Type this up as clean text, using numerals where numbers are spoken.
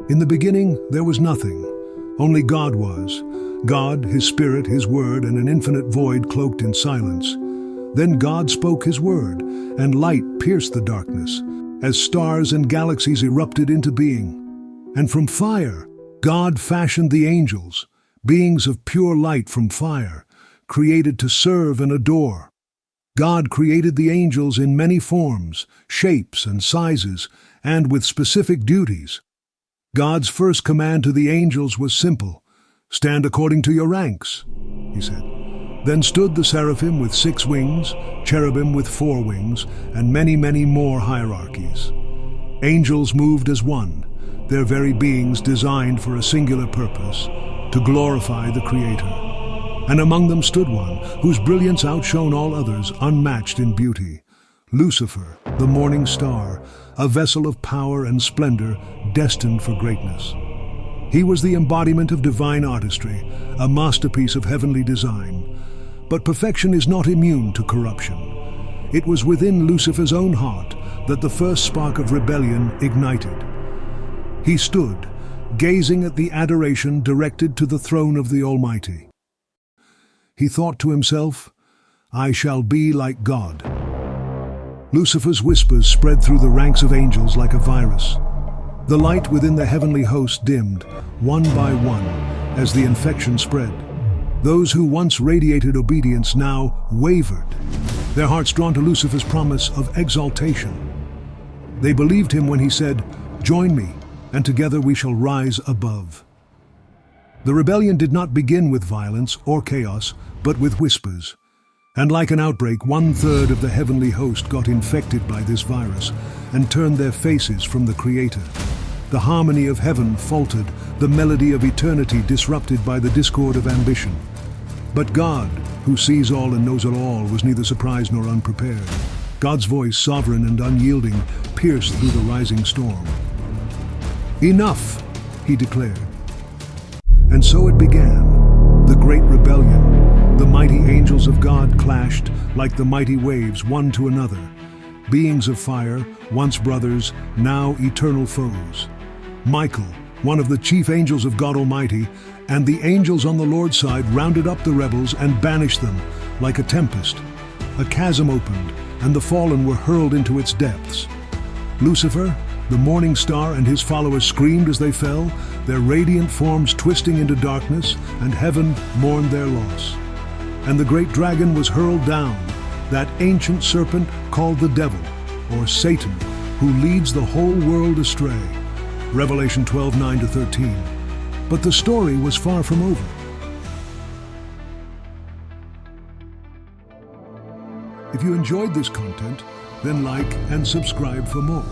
In the beginning, there was nothing. Only God was. God, His Spirit, His Word, and an infinite void cloaked in silence. Then God spoke His word, and light pierced the darkness, as stars and galaxies erupted into being. And from fire, God fashioned the angels, beings of pure light from fire, created to serve and adore. God created the angels in many forms, shapes, and sizes, and with specific duties. God's first command to the angels was simple: "Stand according to your ranks," He said. Then stood the seraphim with 6 wings, cherubim with 4 wings, and many, many more hierarchies. Angels moved as one, their very beings designed for a singular purpose: to glorify the Creator. And among them stood one whose brilliance outshone all others, unmatched in beauty: Lucifer, the morning star, a vessel of power and splendor destined for greatness. He was the embodiment of divine artistry, a masterpiece of heavenly design. But perfection is not immune to corruption. It was within Lucifer's own heart that the first spark of rebellion ignited. He stood, gazing at the adoration directed to the throne of the Almighty. He thought to himself, "I shall be like God." Lucifer's whispers spread through the ranks of angels like a virus. The light within the heavenly host dimmed, one by one, as the infection spread. Those who once radiated obedience now wavered, their hearts drawn to Lucifer's promise of exaltation. They believed him when he said, "Join me, and together we shall rise above." The rebellion did not begin with violence or chaos, but with whispers. And like an outbreak, 1/3 of the heavenly host got infected by this virus and turned their faces from the Creator. The harmony of heaven faltered, the melody of eternity disrupted by the discord of ambition. But God, who sees all and knows it all, was neither surprised nor unprepared. God's voice, sovereign and unyielding, pierced through the rising storm. "Enough," He declared. And so it began, the great rebellion. The mighty angels of God clashed like the mighty waves, one to another. Beings of fire, once brothers, now eternal foes. Michael, one of the chief angels of God Almighty, and the angels on the Lord's side rounded up the rebels and banished them like a tempest. A chasm opened, and the fallen were hurled into its depths. Lucifer, the morning star, and his followers screamed as they fell, their radiant forms twisting into darkness, and heaven mourned their loss. And the great dragon was hurled down, that ancient serpent called the devil, or Satan, who leads the whole world astray. Revelation 12:9-13. But the story was far from over. If you enjoyed this content, then like and subscribe for more.